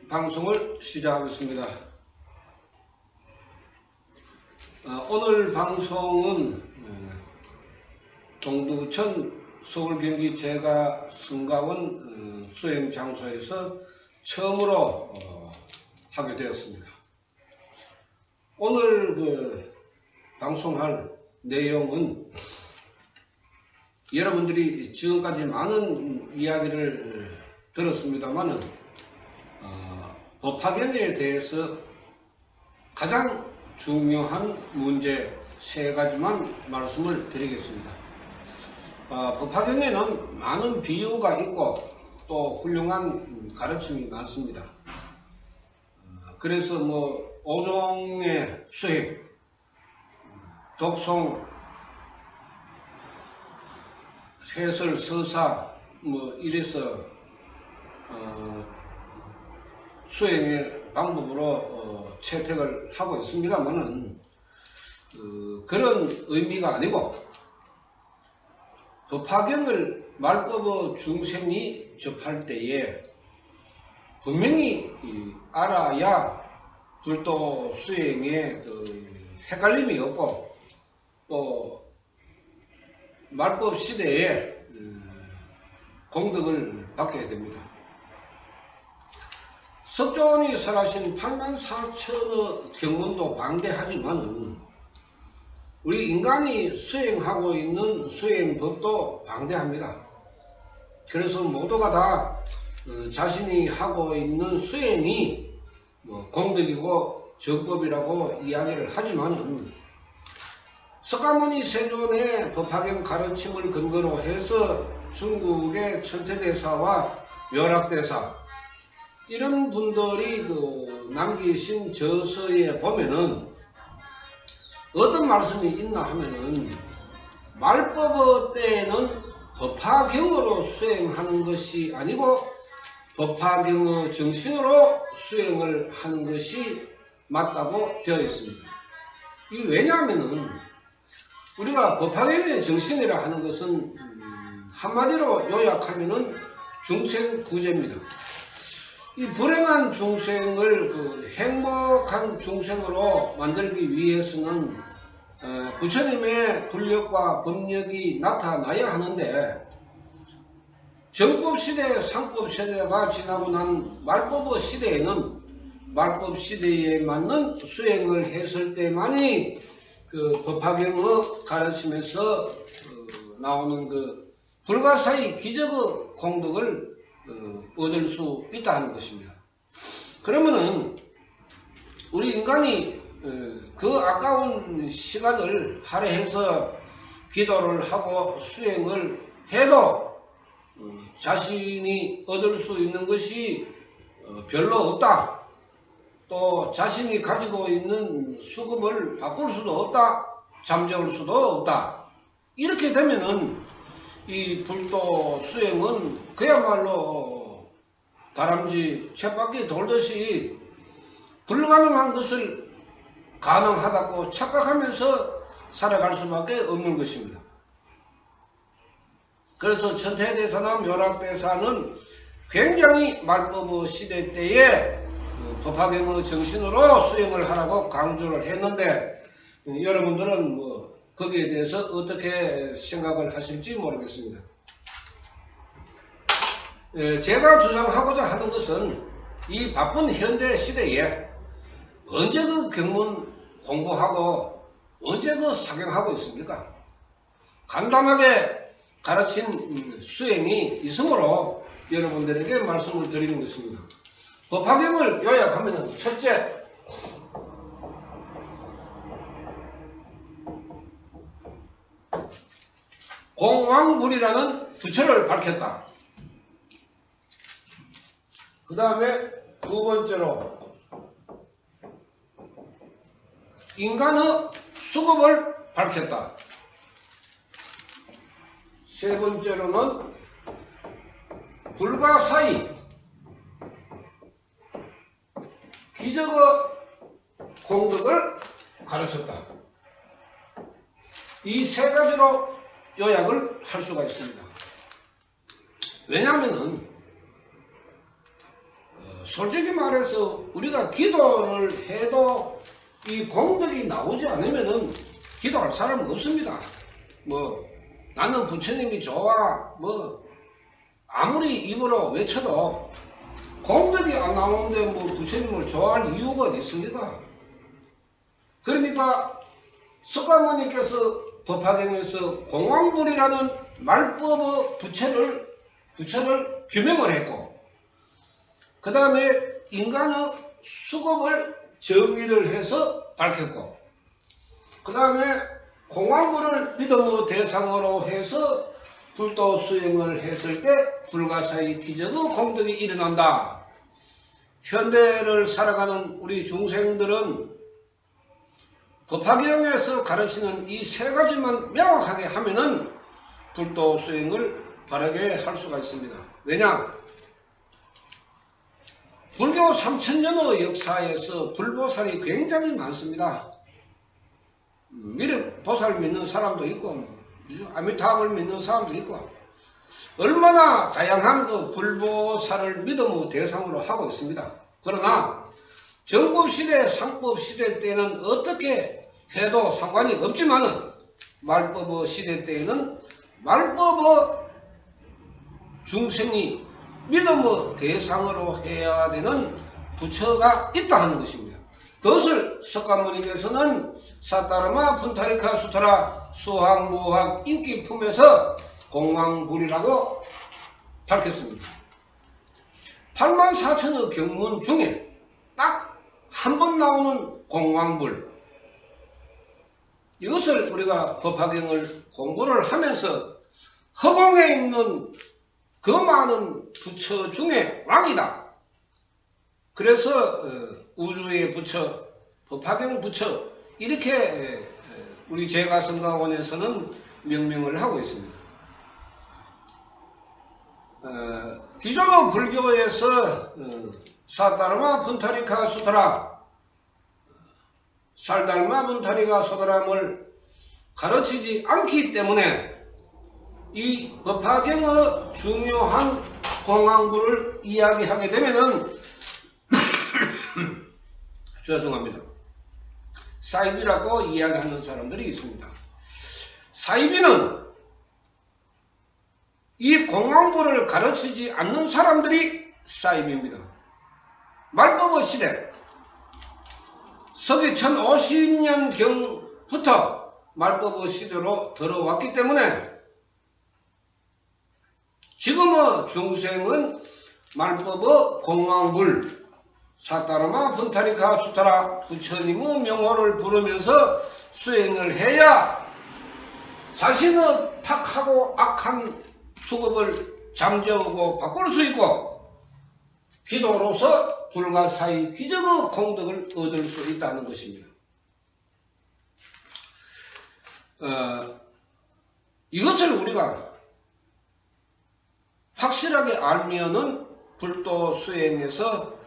방송을 시작하겠습니다. 오늘 방송은 동두천 서울 경기 제가 승가원 수행 장소에서 처음으로 하게 되었습니다. 오늘 방송할 내용은 여러분들이 지금까지 많은 이야기를 들었습니다만은 법화경에 대해서 가장 중요한 문제 3가지만 말씀을 드리겠습니다. 법화경에는 많은 비유가 있고 또 훌륭한 가르침이 많습니다. 그래서 5종의 수행, 독송, 해설, 서사 이래서 수행의 방법으로 채택을 하고 있습니다만은 그런 의미가 아니고 법화경을 말법의 중생이 접할 때에 분명히 알아야 불도 수행에 헷갈림이 없고 또 말법 시대에 공덕을 받게 됩니다. 석존이 설하신 84,000의 경문도 방대하지만은 우리 인간이 수행하고 있는 수행법도 방대합니다. 그래서 모두가 다 자신이 하고 있는 수행이 공덕이고 정법이라고 이야기를 하지만은 석가모니 세존의 법화경 가르침을 근거로 해서 중국의 천태대사와 묘락대사 이런 분들이 남기신 저서에 보면은 어떤 말씀이 있나 하면은 말법의 때에는 법화경으로 수행하는 것이 아니고 법화경의 정신으로 수행을 하는 것이 맞다고 되어 있습니다. 이게 왜냐하면은 우리가 법화경의 정신이라 하는 것은 한마디로 요약하면은 중생구제입니다. 이 불행한 중생을 행복한 중생으로 만들기 위해서는 부처님의 불력과 법력이 나타나야 하는데 정법시대, 상법시대가 지나고 난 말법의 시대에는 말법 시대에 맞는 수행을 했을 때만이 법화경의 가르침에서 나오는 불가사의 기적의 공덕을 얻을 수 있다 하는 것입니다. 그러면은 우리 인간이 그 아까운 시간을 할애해서 기도를 하고 수행을 해도 자신이 얻을 수 있는 것이 별로 없다. 또 자신이 가지고 있는 수급을 바꿀 수도 없다. 잠재울 수도 없다. 이렇게 되면은 이 불도 수행은 그야말로 다람쥐 쳇바퀴 돌듯이 불가능한 것을 가능하다고 착각하면서 살아갈 수밖에 없는 것입니다. 그래서 천태대사나 묘락대사는 굉장히 말법의 시대 때에 법화경의 정신으로 수행을 하라고 강조를 했는데 여러분들은 거기에 대해서 어떻게 생각을 하실지 모르겠습니다. 제가 주장하고자 하는 것은 이 바쁜 현대 시대에 언제 경문 공부하고 언제 사경하고 있습니까? 간단하게 가르친 수행이 있으므로 여러분들에게 말씀을 드리는 것입니다. 법화경을 요약하면 첫째, 공왕불이라는 부처를 밝혔다. 그 다음에 두 번째로 인간의 수급을 밝혔다. 세 번째로는 불가사의 기적의 공덕을 가르쳤다. 이 3가지로 요약을 할 수가 있습니다. 왜냐하면은 솔직히 말해서 우리가 기도를 해도 이 공덕이 나오지 않으면은 기도할 사람은 없습니다. 뭐 나는 부처님이 좋아 뭐 아무리 입으로 외쳐도 공덕이 안 나오는데 뭐 부처님을 좋아할 이유가 어디 있습니까? 그러니까 석가모니께서 법화경에서 공황불이라는 말법의 부처를 규명을 했고, 그 다음에 인간의 수급을 정의를 해서 밝혔고, 그 다음에 공황불을 믿음의 대상으로 해서 불도 수행을 했을 때 불가사의 기적의 공덕이 일어난다. 현대를 살아가는 우리 중생들은 법화경에서 가르치는 이 세 가지만 명확하게 하면은 불도 수행을 바르게 할 수가 있습니다. 왜냐? 불교 3000년의 역사에서 불보살이 굉장히 많습니다. 미륵보살 믿는 사람도 있고 아미타불 믿는 사람도 있고 얼마나 다양한 그 불보살을 믿음의 대상으로 하고 있습니다. 그러나 정법시대, 상법시대 때는 어떻게 해도 상관이 없지만은 말법의 시대 때에는 말법의 중생이 믿음의 대상으로 해야 되는 부처가 있다 하는 것입니다. 그것을 석가모니께서는 사타르마 푼타리카 수타라 수학무학 인기품에서 공황불이라고 밝혔습니다. 84,000의 경문 중에 딱 한 번 나오는 공황불, 이것을 우리가 법화경을 공부를 하면서 허공에 있는 그 많은 부처 중에 왕이다. 그래서 우주의 부처, 법화경 부처 이렇게 우리 제가성가원에서는 명명을 하고 있습니다. 기존의 불교에서 사타르마 푼타리카 수타라, 살달마 푼타리카 소다람을 가르치지 않기 때문에 이 법화경의 중요한 공황불을 이야기하게 되면은 죄송합니다. 사이비라고 이야기하는 사람들이 있습니다. 사이비는 이 공황불을 가르치지 않는 사람들이 사이비입니다. 말법의 시대, 서기 1050년경부터 말법의 시대로 들어왔기 때문에 지금의 중생은 말법의 공황불, 사타르마 푼타리카 수타라 부처님의 명호를 부르면서 수행을 해야 자신의 탁하고 악한 수급을 잠재우고 바꿀 수 있고 기도로서 불가사의 기적의 공덕을 얻을 수 있다는 것입니다. 이것을 우리가 확실하게 알면은 불도 수행에서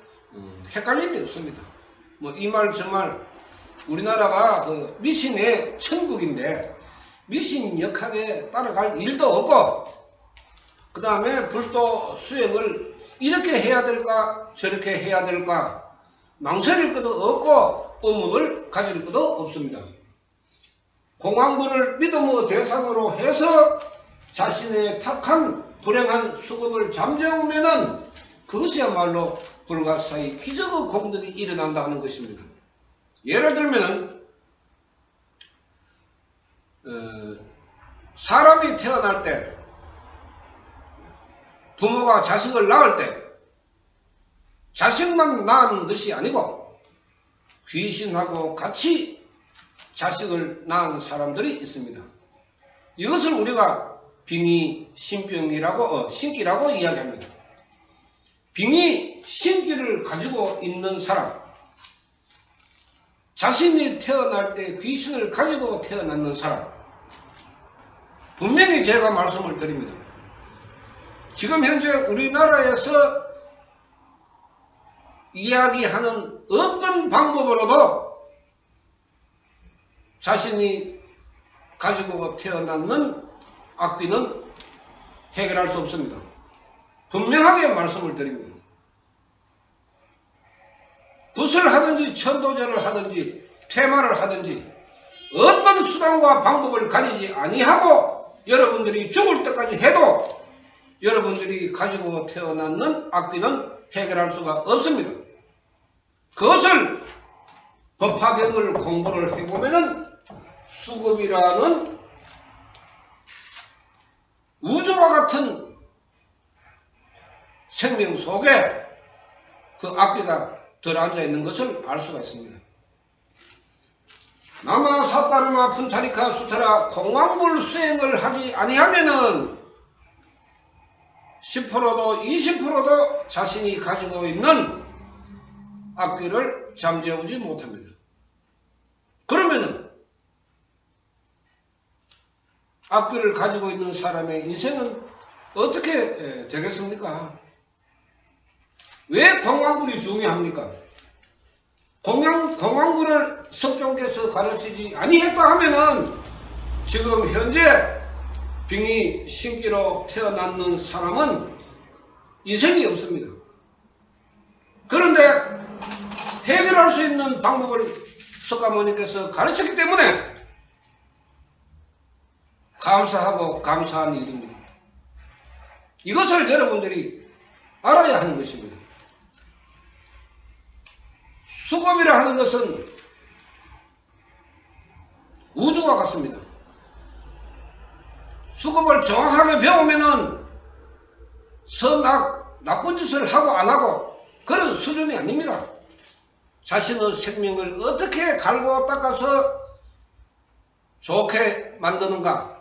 헷갈림이 없습니다. 뭐 이 말 저 말 우리나라가 그 미신의 천국인데 미신 역학에 따라갈 일도 없고 그 다음에 불도 수행을 이렇게 해야 될까 저렇게 해야 될까 망설일 것도 없고 의문을 가질 것도 없습니다. 공황불을 믿음의 대상으로 해서 자신의 탁한 불행한 수급을 잠재우면은 그것이야말로 불가사의 기적의 공덕이 일어난다는 것입니다. 예를 들면은 사람이 태어날 때 부모가 자식을 낳을 때 자식만 낳은 것이 아니고 귀신하고 같이 자식을 낳은 사람들이 있습니다. 이것을 우리가 빙의 신병이라고 신기라고 이야기합니다. 빙의 신기를 가지고 있는 사람, 자신이 태어날 때 귀신을 가지고 태어났는 사람, 분명히 제가 말씀을 드립니다. 지금 현재 우리나라에서 이야기하는 어떤 방법으로도 자신이 가지고 태어났는 악귀는 해결할 수 없습니다. 분명하게 말씀을 드립니다. 굿을 하든지 천도제를 하든지 퇴마를 하든지 어떤 수단과 방법을 가리지 아니하고 여러분들이 죽을 때까지 해도 여러분들이 가지고 태어났는 악귀는 해결할 수가 없습니다. 그것을 법화경을 공부를 해보면은 수급이라는 우주와 같은 생명 속에 그 악귀가 들어앉아 있는 것을 알 수가 있습니다. 나마 사따르마 푼타리카 수타라 공황불 수행을 하지 아니하면은 10%도 20%도 자신이 가지고 있는 악귀를 잠재우지 못합니다. 그러면은 악귀를 가지고 있는 사람의 인생은 어떻게 되겠습니까? 왜 공황불이 중요합니까? 공황불을 석종께서 가르치지 아니했다 하면은 지금 현재 빙의 신기로 태어났는 사람은 인생이 없습니다. 그런데 해결할 수 있는 방법을 석가모니께서 가르쳤기 때문에 감사하고 감사한 일입니다. 이것을 여러분들이 알아야 하는 것입니다. 수급이라 하는 것은 우주와 같습니다. 수급을 정확하게 배우면은 선악, 나쁜 짓을 하고 안 하고 그런 수준이 아닙니다. 자신의 생명을 어떻게 갈고 닦아서 좋게 만드는가,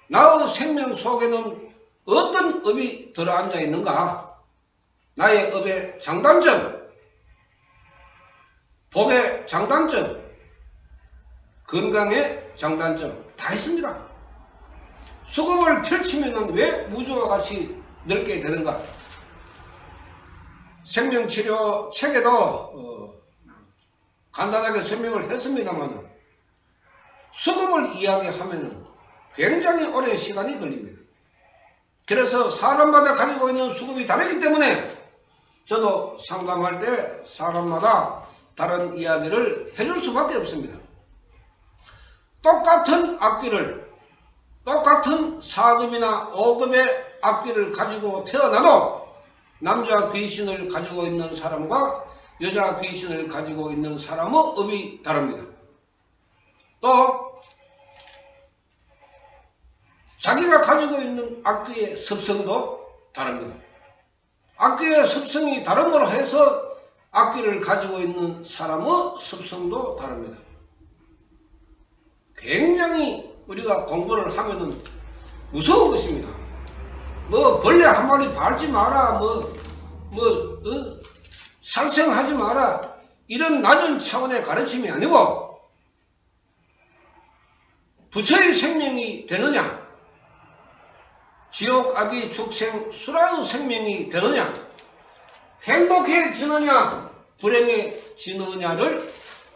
나의 생명 속에는 어떤 업이 들어앉아 있는가, 나의 업의 장단점, 복의 장단점, 건강의 장단점 다 있습니다. 수급을 펼치면 왜 우주와 같이 넓게 되는가? 생명치료 책에도 간단하게 설명을 했습니다만 수급을 이야기하면 굉장히 오랜 시간이 걸립니다. 그래서 사람마다 가지고 있는 수급이 다르기 때문에 저도 상담할 때 사람마다 다른 이야기를 해줄 수밖에 없습니다. 똑같은 악귀를, 똑같은 4급이나 5급의 악귀를 가지고 태어나도 남자 귀신을 가지고 있는 사람과 여자 귀신을 가지고 있는 사람의 업이 다릅니다. 또 자기가 가지고 있는 악귀의 습성도 다릅니다. 악귀의 습성이 다름으로 해서 악귀를 가지고 있는 사람의 습성도 다릅니다. 굉장히 우리가 공부를 하면은 무서운 것입니다. 뭐 벌레 한 마리 밟지 마라, 살생하지 마라, 이런 낮은 차원의 가르침이 아니고 부처의 생명이 되느냐, 지옥, 악의, 축생, 수라의 생명이 되느냐, 행복해지느냐, 불행해지느냐를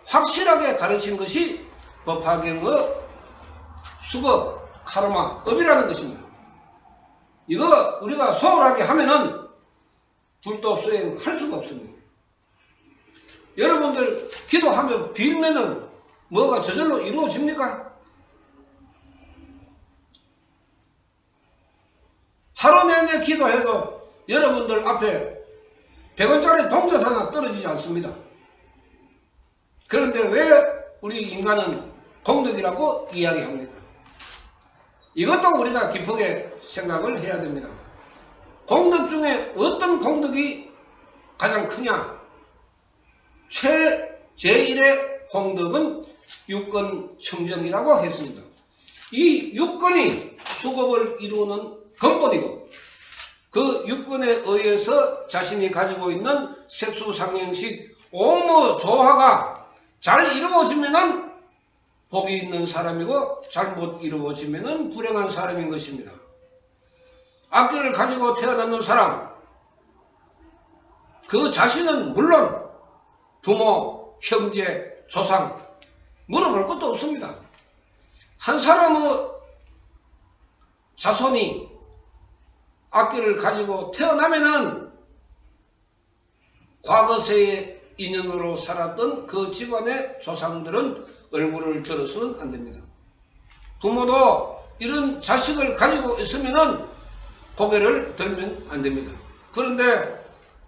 확실하게 가르친 것이 법화경의 수급, 카르마, 업이라는 것입니다. 이거 우리가 소홀하게 하면은 불도 수행할 수가 없습니다. 여러분들 기도하며 빌면은 뭐가 저절로 이루어집니까? 하루 내내 기도해도 여러분들 앞에 100원짜리 동전 하나 떨어지지 않습니다. 그런데 왜 우리 인간은 공덕이라고 이야기합니까? 이것도 우리가 깊게 생각을 해야 됩니다. 공덕 중에 어떤 공덕이 가장 크냐? 제1의 공덕은 육건 청정이라고 했습니다. 이 육건이 수급을 이루는 근본이고 그 육건에 의해서 자신이 가지고 있는 색수상행식 오모 조화가 잘 이루어지면은 복이 있는 사람이고 잘못 이루어지면은 불행한 사람인 것입니다. 악기를 가지고 태어났는 사람, 그 자신은 물론 부모, 형제, 조상 물어볼 것도 없습니다. 한 사람의 자손이 악기를 가지고 태어나면은 과거세에 인연으로 살았던 그 집안의 조상들은 얼굴을 들어서는 안 됩니다. 부모도 이런 자식을 가지고 있으면은 고개를 들면 안 됩니다. 그런데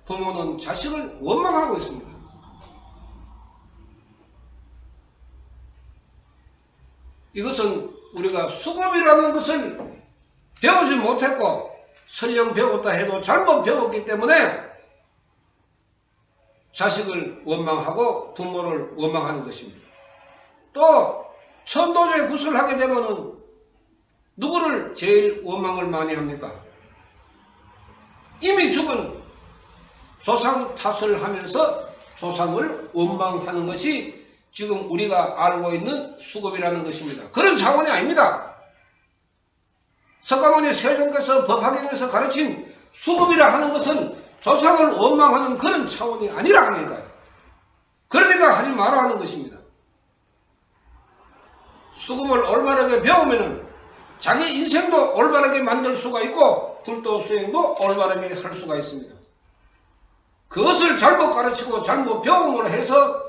부모는 자식을 원망하고 있습니다. 이것은 우리가 수급이라는 것을 배우지 못했고 설령 배웠다 해도 잘못 배웠기 때문에 자식을 원망하고 부모를 원망하는 것입니다. 또 천도제 구슬을 하게 되면은 누구를 제일 원망을 많이 합니까? 이미 죽은 조상 탓을 하면서 조상을 원망하는 것이 지금 우리가 알고 있는 수급이라는 것입니다. 그런 차원이 아닙니다. 석가모니 세종께서 법화경에서 가르친 수급이라 하는 것은 조상을 원망하는 그런 차원이 아니라 하니까요. 그러니까 하지 마라 하는 것입니다. 수급을 올바르게 배우면 자기 인생도 올바르게 만들 수가 있고 불도 수행도 올바르게 할 수가 있습니다. 그것을 잘못 가르치고 잘못 배움으로 해서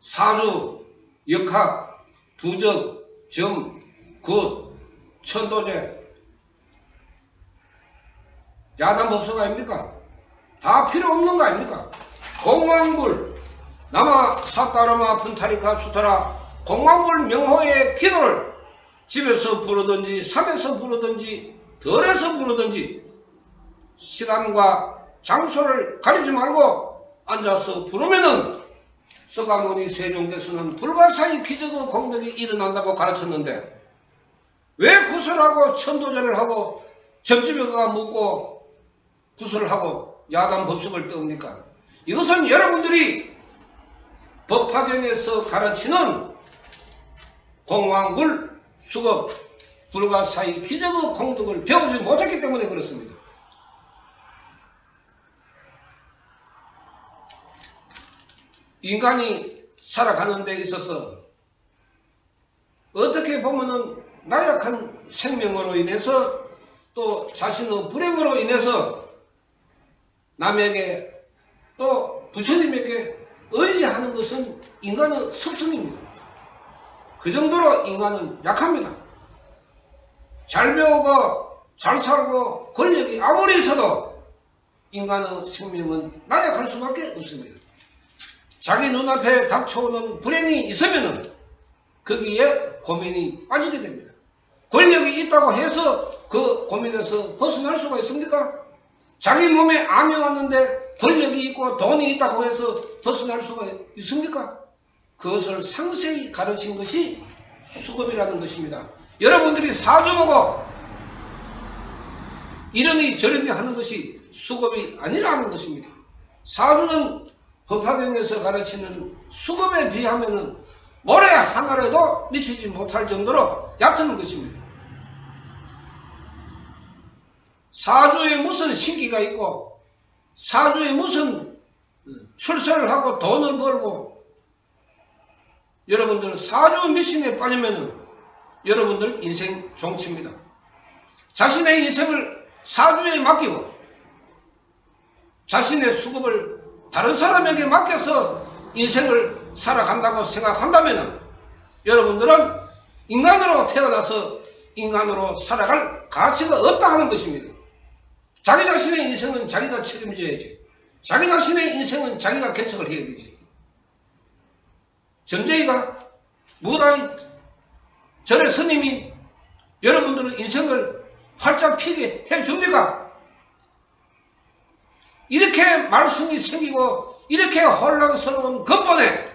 사주, 역학, 부적, 점, 굿, 천도제, 야단법석 아닙니까? 다 필요 없는 거 아닙니까? 공왕불, 나마 사따라마 분타리카 수타라 공왕불 명호의 기도를 집에서 부르든지 산에서 부르든지 덜에서 부르든지 시간과 장소를 가리지 말고 앉아서 부르면은 석가모니 세종께서는 불가사의 기적의 공덕이 일어난다고 가르쳤는데 왜 구슬하고 천도제를 하고 점집에 가 묻고 구슬을 하고 야단법석을 떠옵니까? 이것은 여러분들이 법화경에서 가르치는 공왕불, 수급, 불가사의 기적의 공덕을 배우지 못했기 때문에 그렇습니다. 인간이 살아가는 데 있어서 어떻게 보면은 나약한 생명으로 인해서 또 자신의 불행으로 인해서 남에게 또 부처님에게 의지하는 것은 인간의 습성입니다. 그 정도로 인간은 약합니다. 잘 배우고 잘 살고 권력이 아무리 있어도 인간의 생명은 나약할 수밖에 없습니다. 자기 눈앞에 닥쳐오는 불행이 있으면은 거기에 고민이 빠지게 됩니다. 권력이 있다고 해서 그 고민에서 벗어날 수가 있습니까? 자기 몸에 암이 왔는데 권력이 있고 돈이 있다고 해서 벗어날 수가 있습니까? 그것을 상세히 가르친 것이 수급이라는 것입니다. 여러분들이 사주 보고 이러니 저러니 하는 것이 수급이 아니라는 것입니다. 사주는 법화경에서 가르치는 수급에 비하면 모래 하나라도 미치지 못할 정도로 얕은 것입니다. 사주에 무슨 신기가 있고 사주에 무슨 출세를 하고 돈을 벌고 여러분들 사주 미신에 빠지면 여러분들 인생 종치입니다. 자신의 인생을 사주에 맡기고 자신의 수급을 다른 사람에게 맡겨서 인생을 살아간다고 생각한다면 여러분들은 인간으로 태어나서 인간으로 살아갈 가치가 없다 하는 것입니다. 자기 자신의 인생은 자기가 책임져야지. 자기 자신의 인생은 자기가 개척을 해야 되지. 전제이가 무다이 절의 스님이 여러분들의 인생을 활짝 피게 해줍니까? 이렇게 말씀이 생기고 이렇게 혼란스러운 근본에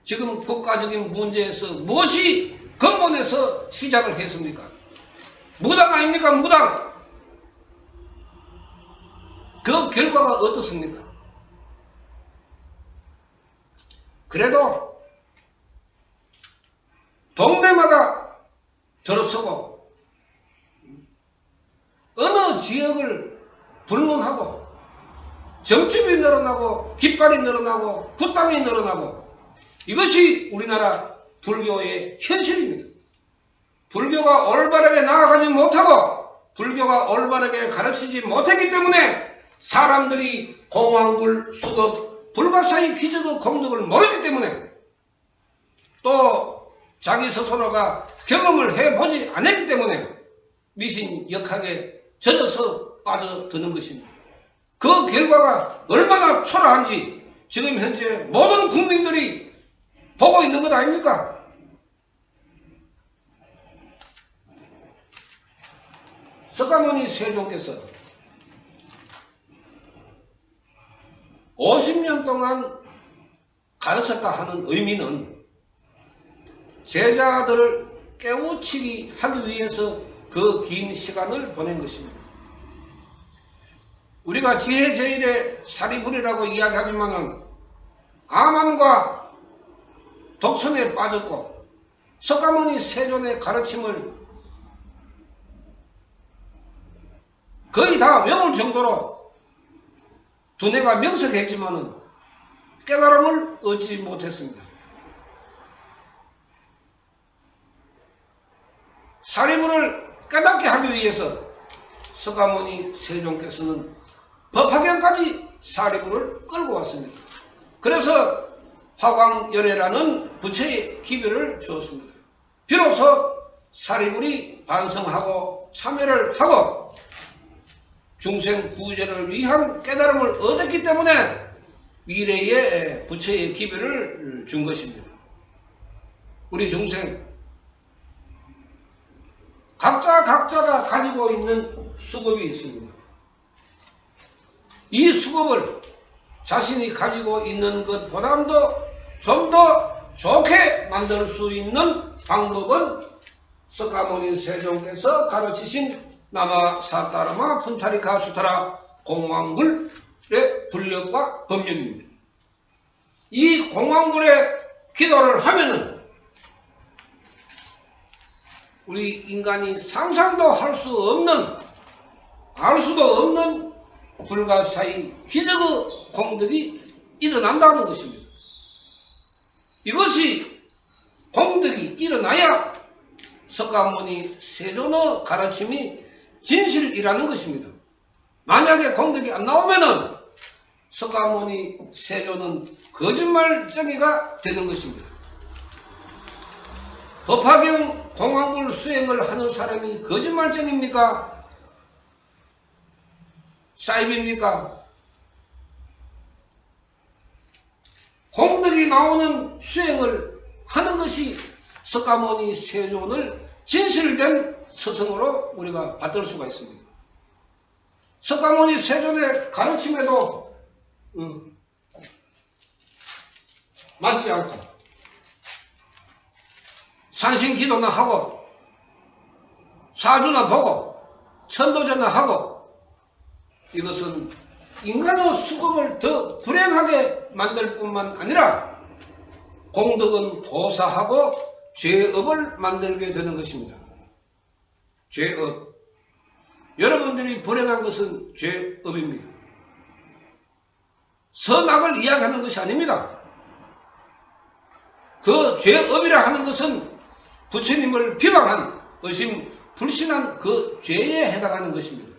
지금 국가적인 문제에서 무엇이 근본에서 시작을 했습니까? 무당 아닙니까? 무당. 그 결과가 어떻습니까? 그래도 동네마다 들어서고 어느 지역을 불문하고 점집이 늘어나고 깃발이 늘어나고 굿당이 늘어나고 이것이 우리나라 불교의 현실입니다. 불교가 올바르게 나아가지 못하고 불교가 올바르게 가르치지 못했기 때문에 사람들이 공황불, 수급, 불가사의 기적의 공덕을 모르기 때문에 또 자기 스스로가 경험을 해보지 않았기 때문에 미신 역학에 젖어서 빠져드는 것입니다. 그 결과가 얼마나 초라한지 지금 현재 모든 국민들이 보고 있는 것 아닙니까? 석가모니 세종께서 50년 동안 가르쳤다 하는 의미는 제자들을 깨우치기 하기 위해서 그 긴 시간을 보낸 것입니다. 우리가 지혜제일의 사리불이라고 이야기하지만은 암암과 독선에 빠졌고 석가모니 세존의 가르침을 거의 다 외울 정도로 두뇌가 명석했지만은 깨달음을 얻지 못했습니다. 사리불을 깨닫게 하기 위해서 석가모니 세종께서는 법화경까지 사리불을 끌고 왔습니다. 그래서 화광열애라는 부처의 기별을 주었습니다. 비로소 사리불이 반성하고 참여를 하고 중생 구제를 위한 깨달음을 얻었기 때문에 미래의 부처의 기별을 준 것입니다. 우리 중생 각자가 가지고 있는 수급이 있습니다. 이 수급을 자신이 가지고 있는 것보다도 좀 더 좋게 만들 수 있는 방법은 석가모니 세종께서 가르치신 나마 사타라마 푼타리카 수타라 공황불의 불력과 법력입니다. 이 공황불의 기도를 하면은 우리 인간이 상상도 할 수 없는, 알 수도 없는 불가사의 기적의 공덕이 일어난다는 것입니다. 이것이 공덕이 일어나야 석가모니 세존의 가르침이 진실이라는 것입니다. 만약에 공덕이 안 나오면은 석가모니 세존은 거짓말쟁이가 되는 것입니다. 법화경 공황불 수행을 하는 사람이 거짓말쟁입니까? 사입입니까? 공덕이 나오는 수행을 하는 것이 석가모니 세존을 진실된 스승으로 우리가 받을 수가 있습니다. 석가모니 세존의 가르침에도 맞지 않고 산신기도나 하고 사주나 보고 천도전나 하고 이것은 인간의 수급을 더 불행하게 만들 뿐만 아니라 공덕은 보사하고 죄업을 만들게 되는 것입니다. 죄업. 여러분들이 불행한 것은 죄업입니다. 선악을 이야기하는 것이 아닙니다. 그 죄업이라 하는 것은 부처님을 비방한 의심 불신한 그 죄에 해당하는 것입니다.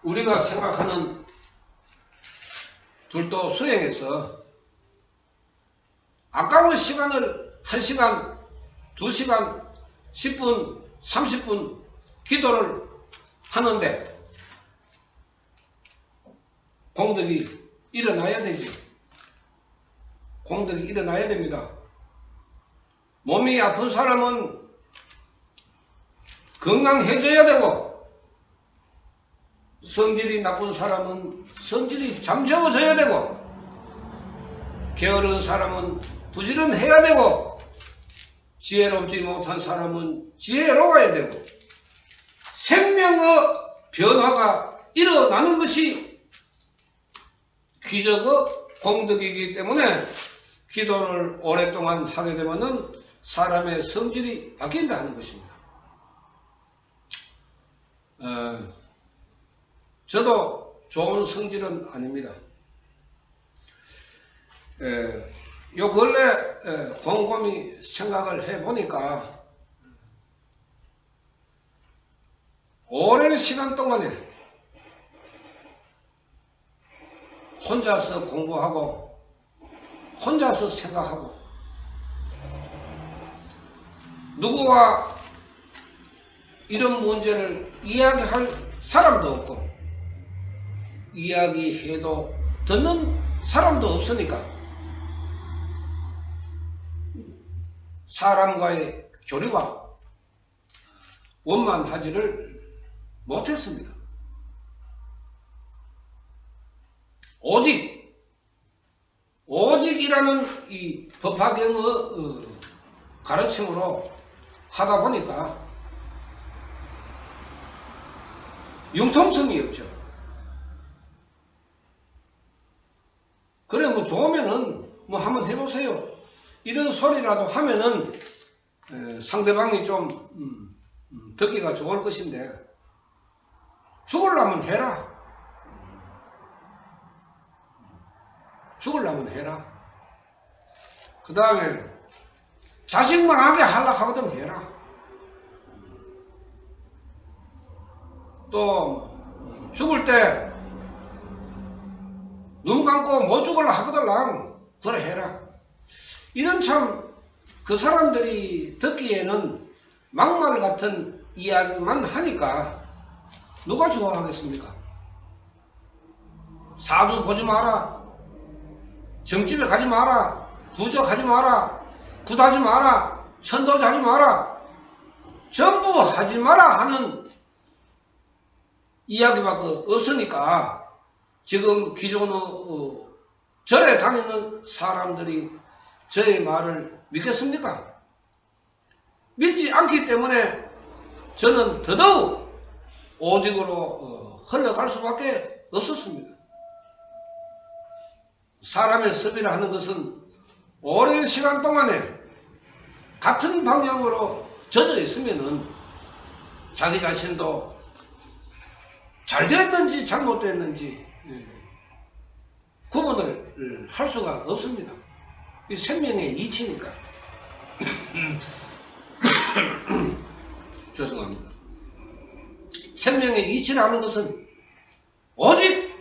우리가 생각하는 불도 수행에서 아까운 시간을 1시간, 2시간, 10분, 30분 기도를 하는데 공덕이 일어나야 되죠. 공덕이 일어나야 됩니다. 몸이 아픈 사람은 건강해져야 되고 성질이 나쁜 사람은 성질이 잠재워져야 되고 게으른 사람은 부지런해야 되고 지혜롭지 못한 사람은 지혜로워야 되고 생명의 변화가 일어나는 것이 기적의 공덕이기 때문에 기도를 오랫동안 하게 되면 사람의 성질이 바뀐다는 것입니다. 저도 좋은 성질은 아닙니다. 요 근래 곰곰이 생각을 해보니까 오랜 시간 동안에 혼자서 공부하고 혼자서 생각하고 누구와 이런 문제를 이야기할 사람도 없고 이야기해도 듣는 사람도 없으니까 사람과의 교류가 원만하지를 못했습니다. 오직이라는 이 법화경의 가르침으로 하다 보니까 융통성이 없죠. 그래 뭐 좋으면은 뭐 한번 해보세요. 이런 소리라도 하면은 상대방이 좀 듣기가 좋을 것인데 죽으려면 해라. 죽으려면 해라. 그 다음에 자식 망하게 하려고 하거든 해라. 또 죽을 때 눈 감고 못 죽으려 하거든 그래 해라. 이런 참 그 사람들이 듣기에는 막말 같은 이야기만 하니까 누가 좋아하겠습니까? 사주 보지 마라. 정집에 가지 마라. 부적하지 마라. 굿하지 마라. 천도자지 마라. 전부 하지 마라 하는 이야기밖에 없으니까 지금 기존의 절에 다니는 사람들이 저의 말을 믿겠습니까? 믿지 않기 때문에 저는 더더욱 오직으로 흘러갈 수밖에 없었습니다. 사람의 섭이라 하는 것은 오랜 시간 동안에 같은 방향으로 젖어 있으면은 자기 자신도 잘 됐는지 잘못됐는지 구분을 할 수가 없습니다. 이 생명의 이치니까. 죄송합니다. 생명의 이치라는 것은 오직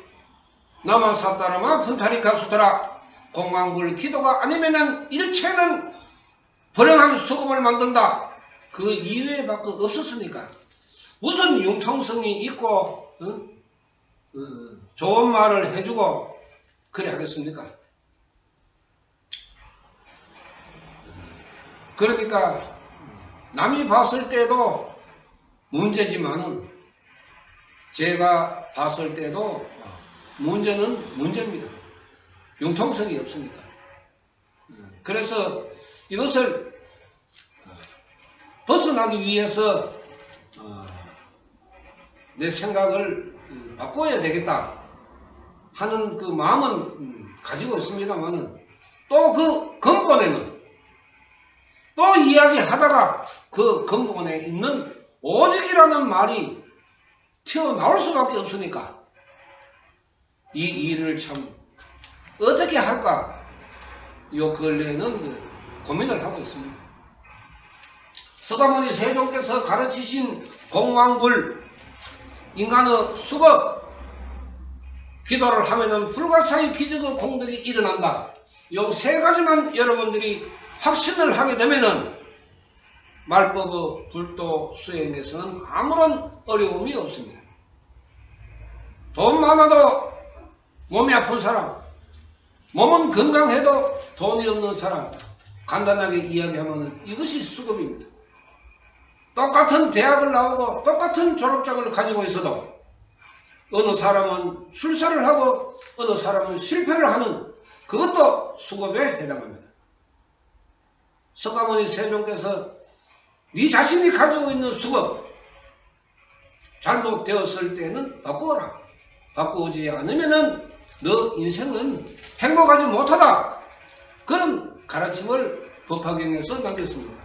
나만 사따라마 분타리 가수더라 공황불 기도가 아니면은 일체는 불행한 수급을 만든다. 그 이외에 밖에 없었으니까 무슨 융통성이 있고 좋은 말을 해주고 그래 하겠습니까? 그러니까 남이 봤을 때도 문제지만은 제가 봤을 때도 문제는 문제입니다. 융통성이 없으니까. 그래서 이것을 벗어나기 위해서 내 생각을 바꿔야 되겠다 하는 그 마음은 가지고 있습니다만은 또 그 근본에는 또 이야기하다가 그 근본에 있는 오직이라는 말이 튀어나올 수밖에 없으니까 이 일을 참 어떻게 할까 요 근래에는 고민을 하고 있습니다. 서가모니 세종께서 가르치신 공황불 인간의 수급 기도를 하면은 불가사의 기적의 공덕이 일어난다. 요 세 가지만 여러분들이 확신을 하게 되면은 말법의 불도 수행에서는 아무런 어려움이 없습니다. 돈 많아도 몸이 아픈 사람, 몸은 건강해도 돈이 없는 사람, 간단하게 이야기하면 이것이 수급입니다. 똑같은 대학을 나오고 똑같은 졸업장을 가지고 있어도 어느 사람은 출세를 하고 어느 사람은 실패를 하는 그것도 수급에 해당합니다. 서가모니 세종께서 네 자신이 가지고 있는 수급 잘못되었을 때는 바꾸어라. 바꾸지 않으면은 너 인생은 행복하지 못하다. 그런 가르침을 법화경에서 남겼습니다.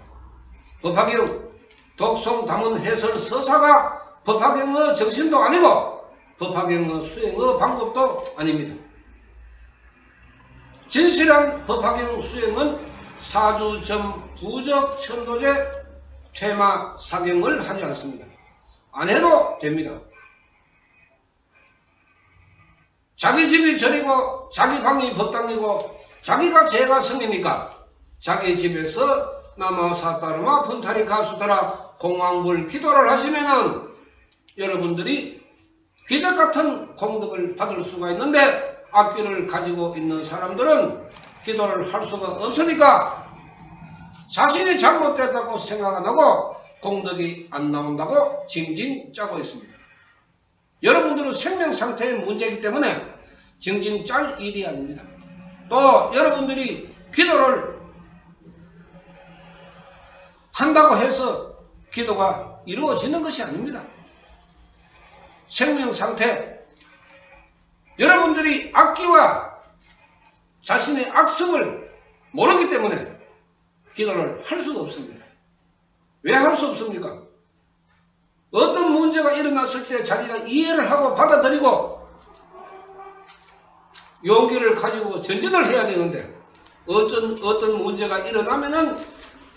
법화경 독송 담은 해설 서사가 법화경의 정신도 아니고 법화경의 수행의 방법도 아닙니다. 진실한 법화경 수행은 사주점 부적 천도제 퇴마 사경을 하지 않습니다. 안 해도 됩니다. 자기 집이 절이고 자기 방이 법당이고 자기가 죄가 성이니까 자기 집에서 나마사 따르마 분타리 가수더라 공황불 기도를 하시면은 여러분들이 기적 같은 공덕을 받을 수가 있는데 악기를 가지고 있는 사람들은 기도를 할 수가 없으니까 자신이 잘못됐다고 생각 안 하고 공덕이 안 나온다고 징징 짜고 있습니다. 여러분들은 생명 상태의 문제이기 때문에 징징 짤 일이 아닙니다. 또 여러분들이 기도를 한다고 해서 기도가 이루어지는 것이 아닙니다. 생명 상태, 여러분들이 악기와 자신의 악습을 모르기 때문에 기도를 할 수가 없습니다. 왜 할 수 없습니까? 어떤 문제가 일어났을 때 자기가 이해를 하고 받아들이고 용기를 가지고 전진을 해야 되는데 어떤 문제가 일어나면은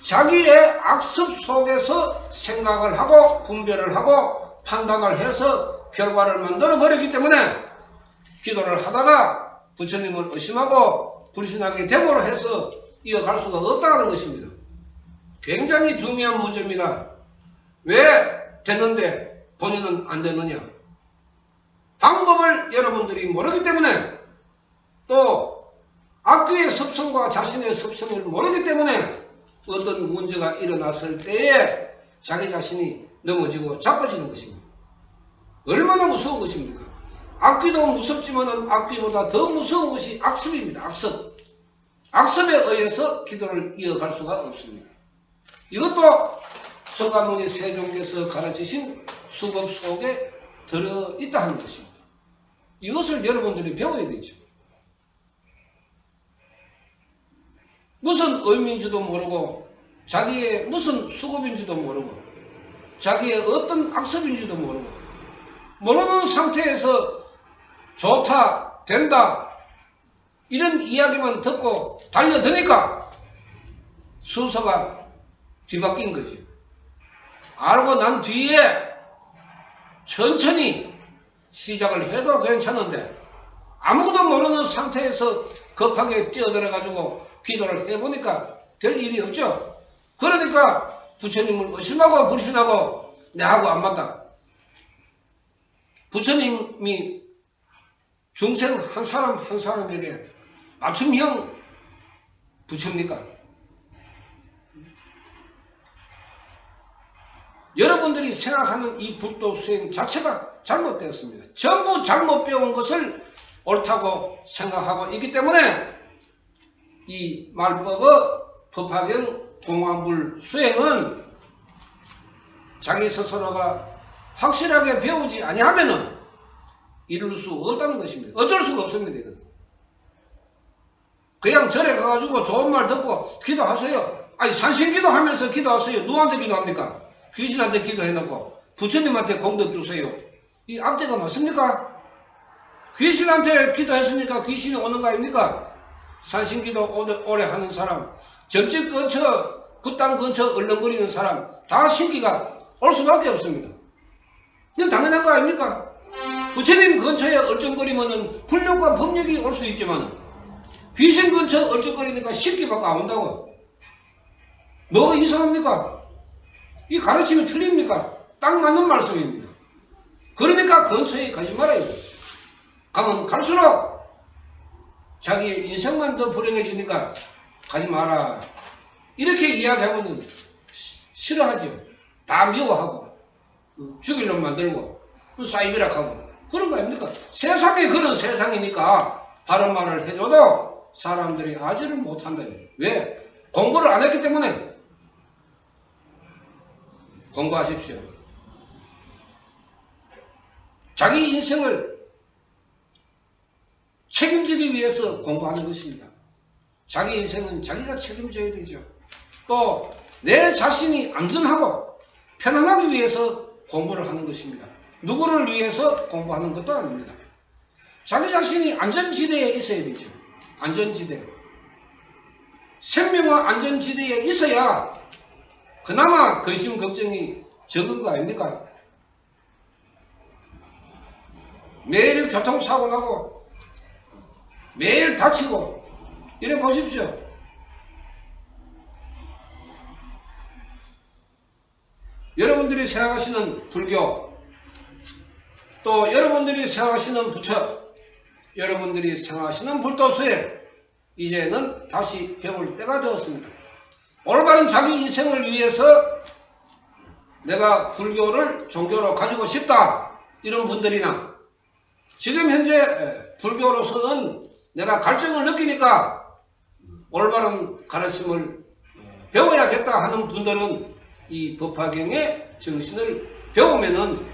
자기의 악습 속에서 생각을 하고 분별을 하고 판단을 해서 결과를 만들어 버리기 때문에 기도를 하다가 부처님을 의심하고 불신하게 됨으로 해서 이어갈 수가 없다는 것입니다. 굉장히 중요한 문제입니다. 왜 됐는데 본인은 안 되느냐? 방법을 여러분들이 모르기 때문에 또 악귀의 습성과 자신의 습성을 모르기 때문에 어떤 문제가 일어났을 때에 자기 자신이 넘어지고 자빠지는 것입니다. 얼마나 무서운 것입니까? 악귀도 무섭지만 악귀보다 더 무서운 것이 악습입니다. 악습. 악습에 의해서 기도를 이어갈 수가 없습니다. 이것도 서가모니 세종께서 가르치신 수법 속에 들어있다 하는 것입니다. 이것을 여러분들이 배워야 되죠. 무슨 의미인지도 모르고 자기의 무슨 수급인지도 모르고 자기의 어떤 악습인지도 모르고 모르는 상태에서 좋다, 된다 이런 이야기만 듣고 달려드니까 순서가 뒤바뀐 거지. 알고 난 뒤에 천천히 시작을 해도 괜찮은데 아무것도 모르는 상태에서 급하게 뛰어들어가지고 기도를 해보니까 될 일이 없죠. 그러니까 부처님을 의심하고 불신하고 내하고 안 맞다. 부처님이 중생 한 사람 한 사람에게 맞춤형 부처입니까? 여러분들이 생각하는 이 불도 수행 자체가 잘못되었습니다. 전부 잘못 배운 것을 옳다고 생각하고 있기 때문에 이 말법의 법화경 공황불 수행은 자기 스스로가 확실하게 배우지 아니하면은 이룰 수 없다는 것입니다. 어쩔 수가 없습니다. 이건. 그냥 절에 가가지고 좋은 말 듣고 기도하세요. 아니 산신기도 하면서 기도하세요. 누구한테 기도합니까? 귀신한테 기도해놓고 부처님한테 공덕 주세요. 이 앞뒤가 맞습니까? 귀신한테 기도했으니까 귀신이 오는 거 아닙니까? 산신기도 오래 하는 사람, 점집 근처, 그 땅 근처 얼렁거리는 사람 다 신기가 올 수밖에 없습니다. 이건 당연한 거 아닙니까? 부처님 근처에 얼쩡거리면 불력과 법력이 올 수 있지만 귀신 근처 얼쩡거리니까 신기밖에 안 온다고. 뭐가 이상합니까? 이 가르침이 틀립니까? 딱 맞는 말씀입니다. 그러니까 근처에 가지 말아요. 가면 갈수록 자기의 인생만 더 불행해지니까 가지 마라. 이렇게 이야기하면 싫어하죠. 다 미워하고 죽일 놈 만들고 사이비락하고 그런 거 아닙니까? 세상이 그런 세상이니까 바른 말을 해줘도 사람들이 아지를 못한다. 왜? 공부를 안 했기 때문에. 공부하십시오. 자기 인생을 책임지기 위해서 공부하는 것입니다. 자기 인생은 자기가 책임져야 되죠. 또 내 자신이 안전하고 편안하기 위해서 공부를 하는 것입니다. 누구를 위해서 공부하는 것도 아닙니다. 자기 자신이 안전지대에 있어야 되죠. 안전지대. 생명과 안전지대에 있어야 그나마 근심 걱정이 적은 거 아닙니까? 매일 교통사고 나고 매일 다치고 이래 보십시오. 여러분들이 생각하시는 불교, 또 여러분들이 생각하시는 부처, 여러분들이 생각하시는 불도수에 이제는 다시 배울 때가 되었습니다. 올바른 자기 인생을 위해서 내가 불교를 종교로 가지고 싶다 이런 분들이나 지금 현재 불교로서는 내가 갈증을 느끼니까 올바른 가르침을 배워야겠다 하는 분들은 이 법화경의 정신을 배우면은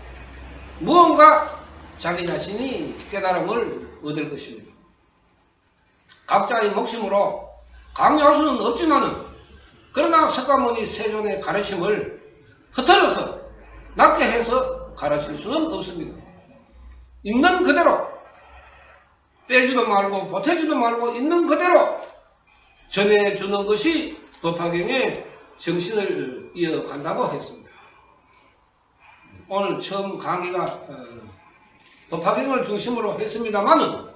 무언가 자기 자신이 깨달음을 얻을 것입니다. 각자의 목심으로 강요할 수는 없지만은 그러나 석가모니 세존의 가르침을 흐트러서 낮게 해서 가르칠 수는 없습니다. 있는 그대로 빼지도 말고 보태지도 말고 있는 그대로 전해주는 것이 법화경의 정신을 이어간다고 했습니다. 오늘 처음 강의가 법화경을 중심으로 했습니다만은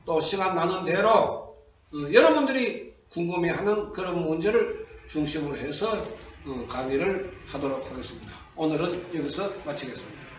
또 시간 나는 대로 여러분들이 궁금해하는 그런 문제를 중심으로 해서 강의를 하도록 하겠습니다. 오늘은 여기서 마치겠습니다.